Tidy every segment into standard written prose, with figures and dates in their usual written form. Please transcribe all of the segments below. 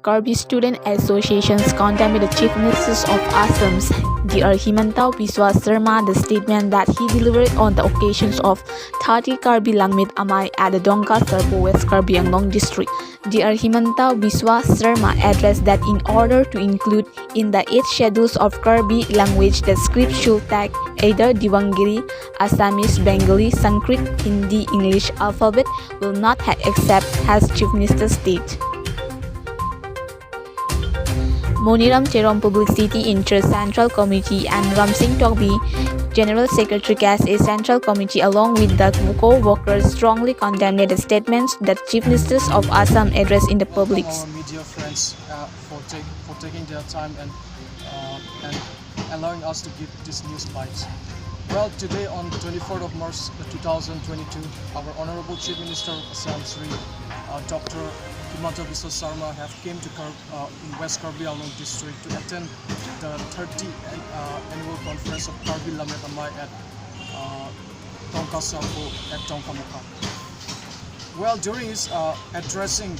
Karbi Students Association's contact with the Chief Minister of Assam's Dr. Himanta Biswa Sarma the statement that he delivered on the occasions of 30 Karbi Lammet amei at the Donka Sarpo West Karbi Anglong district. Dr. Himanta Biswa Sarma addressed that in order to include in the 8 schedules of Karbi language, the script should tag either Devanagiri, Assamsese Bengali, Sanskrit, Hindi, English alphabet will not have except as Chief Minister state. Moniram, Teron, Publicity, Incharge Central Committee and Ramsing, Tokbi, General Secretary KSA Central Committee along with the co-workers strongly condemned the statements that Chief Ministers of Assam addressed in the public. Our media friends for taking their time and allowing us to give this news bites. Well, today on 24th of March 2022, our Honorable Chief Minister of Assam, Dr. Himanta Biswa Sarma have came to in West Karbi Anglong district to attend the 30th annual conference of Karbi Lammet at Donka sarpo at Donka. Well, during his addressing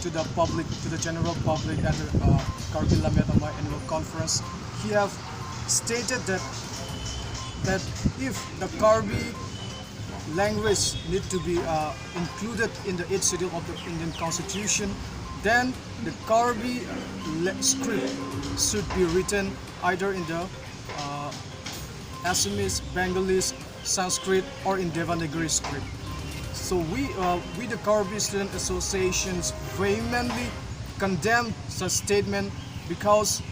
to the public, to the general public at the Karbi Lammet annual conference, he have stated that if the Karbi language need to be included in the 8th schedule of the Indian Constitution, then the Karbi script should be written either in the Assamese, Bengali, Sanskrit or in Devanagiri script. So we the Karbi Students Association vehemently condemn such statement because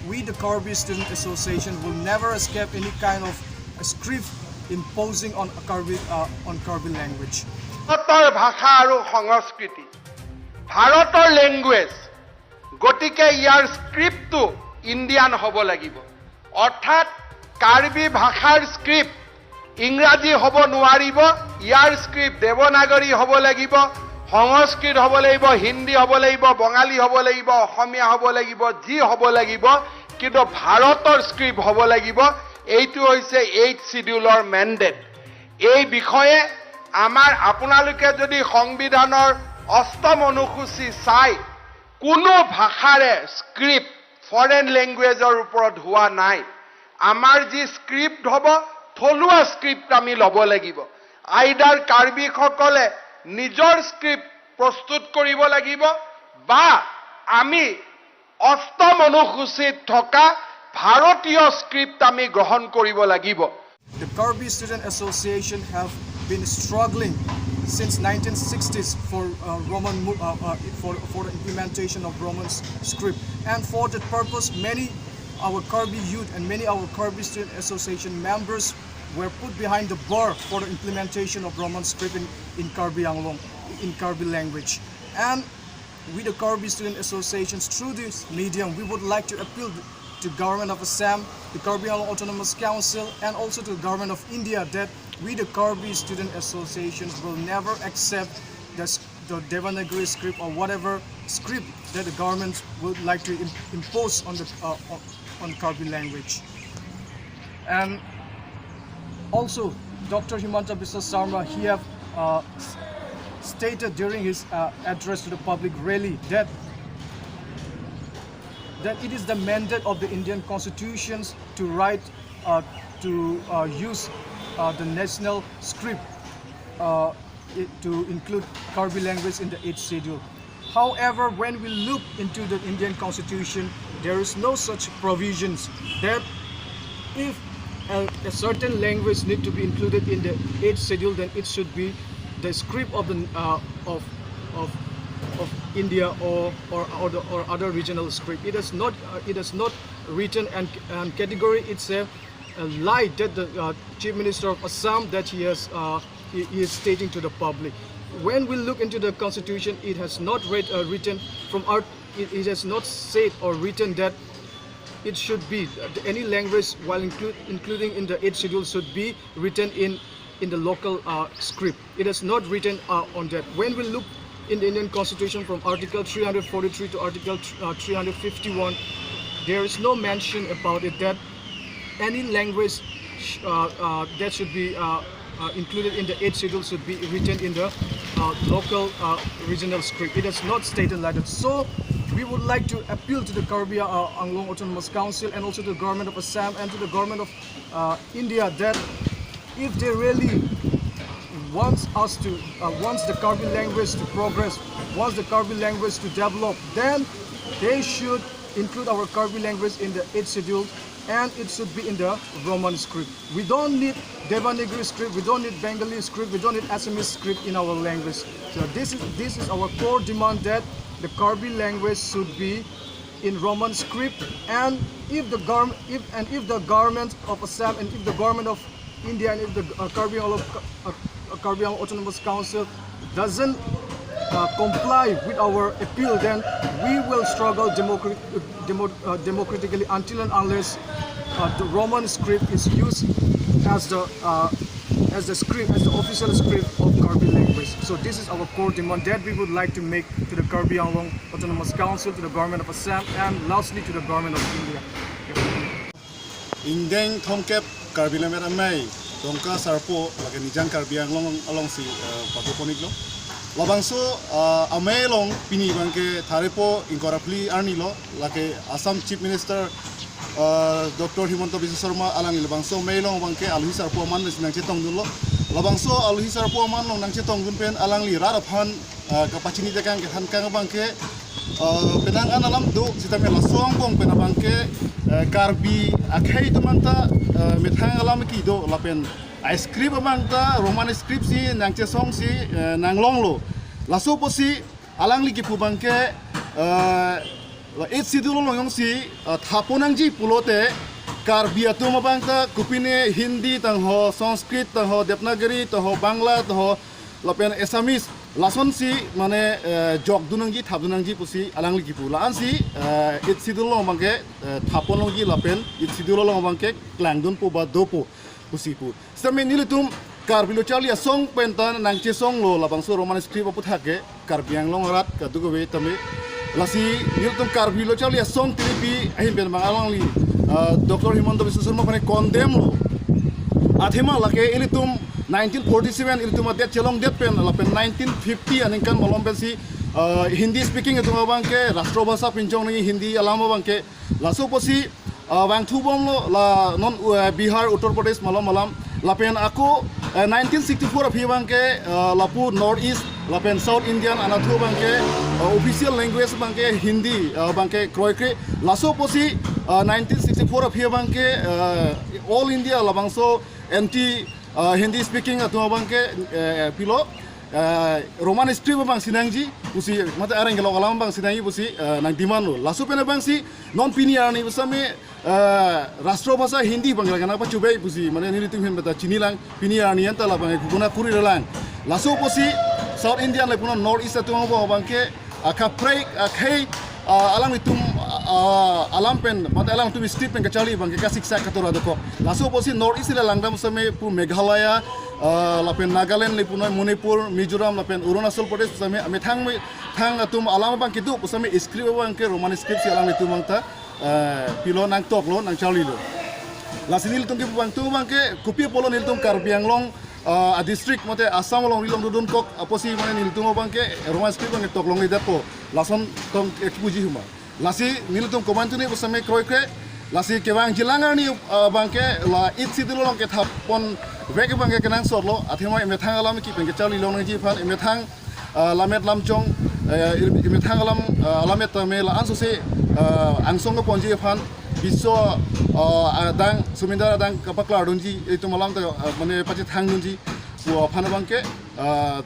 we the Karbi Students Association will never escape any kind of script imposing on Karbi language. ভাৰতৰ ভাষা আৰু সংস্কৃতি ভাৰতৰ language গতিকে ইয়াৰ স্ক্ৰিপ্টটো Indian হ'ব লাগিব অৰ্থাৎ কাৰ্বি ভাষাৰ স্ক্ৰিপ্ট ইংৰাজী হ'ব নোৱাৰিব ইয়াৰ স্ক্ৰিপ্ট দেৱনাগৰী হ'ব লাগিব সংস্কৃত হ'ব লাগিব হিন্দী হ'ব লাগিব বঙালী হ'ব লাগিব অসমীয়া হ'ব লাগিব যি হ'ব লাগিব কিন্তু ভাৰতৰ স্ক্ৰিপ্ট হ'ব লাগিব এইটো হৈছে 8 শিডিউলৰ ম্যান্ডেট এই বিষয়ে আমাৰ আপোনালোকে যদি সংবিধানৰ অষ্টম অনুসূচী চাই কোনো ভাষাৰে স্ক্ৰিপ্ট ফৰেন ল্যাঙ্গুৱেজৰ ওপৰত হোৱা নাই আমাৰ যি স্ক্ৰিপ্ট হ'ব থলুৱা স্ক্ৰিপ্ট আমি ল'ব লাগিব আইডাৰ কাৰ্বি সকলে নিজৰ স্ক্ৰিপ্ট প্ৰস্তুত কৰিব লাগিব বা আমি অষ্টম অনুসূচীত থকা ভাৰতীয় স্ক্ৰিপ্ট আমি গ্ৰহণ কৰিব লাগিব The Karbi Student Association have been struggling since 1960s for for the implementation of Roman script, and for that purpose many our Karbi youth and many our Karbi Student Association members were put behind the bar for the implementation of Roman script in Karbi Anglong, in Karbi language. And with the Karbi Student Associations, through this medium, we would like to appeal to government of Assam, the Karbi Anglong Autonomous Council, and also to the government of India that we the Karbi Student Associations will never accept the Devanagari script or whatever script that the government would like to impose on the on Karbi language. And also, Dr. Himanta Biswa Sarma, he have stated during his address to the public rally that it is the mandate of the Indian constitutions to write, use the national script to include Karbi language in the 8th schedule. However, when we look into the Indian constitution, there is no such provisions that if a certain language need to be included in the 8th schedule, then it should be the script of the of India or other regional script. It is not written and category. It's a lie that the Chief Minister of Assam that he is stating to the public. When we look into the constitution, it has not written from our. It has not said or written that it should be any language while including in the 8th schedule should be written in the local script. It is not written on that. When we look in the Indian Constitution from Article 343 to Article 351, there is no mention about it that any language that should be included in the 8th schedule should be written in the local regional script. It is not stated like that. So we would like to appeal to the Karbi Anglong Autonomous Council and also to the government of Assam and to the government of India that if they really wants the Karbi language to progress, wants the Karbi language to develop, then they should include our Karbi language in the 8th schedule, and it should be in the Roman script. We don't need Devanagiri script, we don't need Bengali script, we don't need Assamese script in our language. So this is our core demand, that the Karbi language should be in Roman script, and if the government of Assam and if the government of India and if the Karbi Autonomous Council doesn't comply with our appeal, then we will struggle democratically until and unless the Roman script is used as the official script of Karbi language. So this is our core demand that we would like to make to the Karbi Anglong Autonomous Council, to the government of Assam, and lastly to the government of India. Indeng Thongkep Karbi Lammet amei Donka sarpo lagi nijang Karbi Anglong along si patoponiklo. Labangso amei long pini bangke tharepo incorrectly arnilo lagi Assam Chief Minister Dr. Himanta Biswa Sarma alang labangso amei long bangke alhi sarpo man nang chetong dulo. Labangso alhi sarpo man long nang chetong dun pen alang li raraphan kapacini jakang ke hankang bangke penangan alam do sitame lasong bong penabangke Karbi akhai temanta methang alam ki do lapen script amangta Roman script si nangche song si nanglong lo laso posi alang li ki pubangke it sidul long si thaponang ji pulote Karbi atum abangta kupine Hindi tang ho Sanskrit tang ho Devanagiri tang ho Bangla tang ho lapen Assamese lason si mane jok dunangji thap dunangji pusi alangli kipu laan si it sidulo bangke thapon longji lapen it sidulo long bangke klangdun po ba dopo pusi pu stame nilitum Karbi lo chali song pentan nangche song lo labangso Roman script apu thake Karbi Anglong rat kadugo we tame lasi nilitum Karbi lo chali song tilipi ahim ben bangalangli Dr. Himanta Biswa Sarma pane condemn lo athema lake ilitum 1947 itu mah celong det pen lapen 1950 aningkan malom pen si Hindi speaking itu bangke rastro bahasa pinjong ni Hindi alama bangke laso posi bang thu bom lo la non Bihar Uttar Pradesh malam lapen aku 1964 api bangke lapu North East lapen South Indian anathu bangke official language bangke Hindi bangke kroikre laso posi 1964 api bangke all India labangso anti Hindi speaking atau bangke pilo Roman script bang sinangji pusi mata arang kalau kalam bang sinangji pusi nang diman lo lasu pena bang si non piniar ni bersama rastro bahasa Hindi bang lagi apa cubai pusi mana ni litung beta Cini lang piniar ni entah lah bang guna kuri lang lasu pusi South Indian le puna North East atau bangke akaprai akai alam itu alam pen mata alam tu strip pen kecali bang kasih sak kator ada kok laso posi North East le langdam same pu Meghalaya lapen Nagaland le punai Manipur Mizoram lapen Arunachal Pradesh same thang atum alam bang kitu same script bang ke Roman script si alam itu mangta pilo nang tok lo nang chali lo lasinil tum ke bang tu bang ke kupi polo nil tum Karbi Anglong a district mote Assam long rilong dudun kok aposi mana nil tum bang ke Roman script bang tok long idapo lason tong ekpuji huma lasi nilitum komantu ni bersama kroikre lasi kewang jilangan ni bangke la it sidul long ke thapon veke bangke kenang sorlo athema emethang alam ki pengke chali long ji phan emethang lamet lamchong emethang alam lamet tame la ansose angsong ko ponji phan biswa dang sumindara dang kapakla donji itu malam ta mane pachi thang donji po phan bangke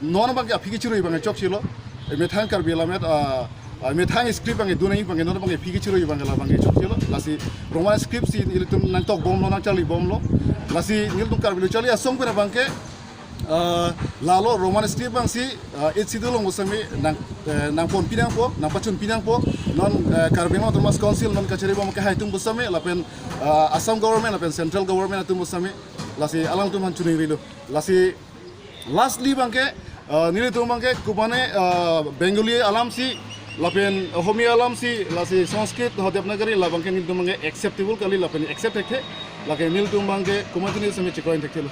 non bangke afiki chiroi bangke chok chilo emethang Karbi Lammet methang script bang dunai bang non bang pigi chiro bang la bang chok chilo lasi Roman script si ilitum nang tok bom lo nang chali bom lo lasi nilitum Karbi lo chali asong pera bang ke lalo Roman script bang si it sidulong usami nang pon pinang po nang pachun pinang po non Karbi Autonomous Council non kachari bom ke haitum busami lapen Assam government lapen central government atum busami lasi alang tum hancuni rilo lasi lastly bang ke nilitum bang ke kupane Bengali alam si lapen homi alam si lasi Sanskrit ho Devanagiri la bangke nil tumange acceptable kali lapen accept ekhe lake nil tumange kumatuni sami chikoin tekelo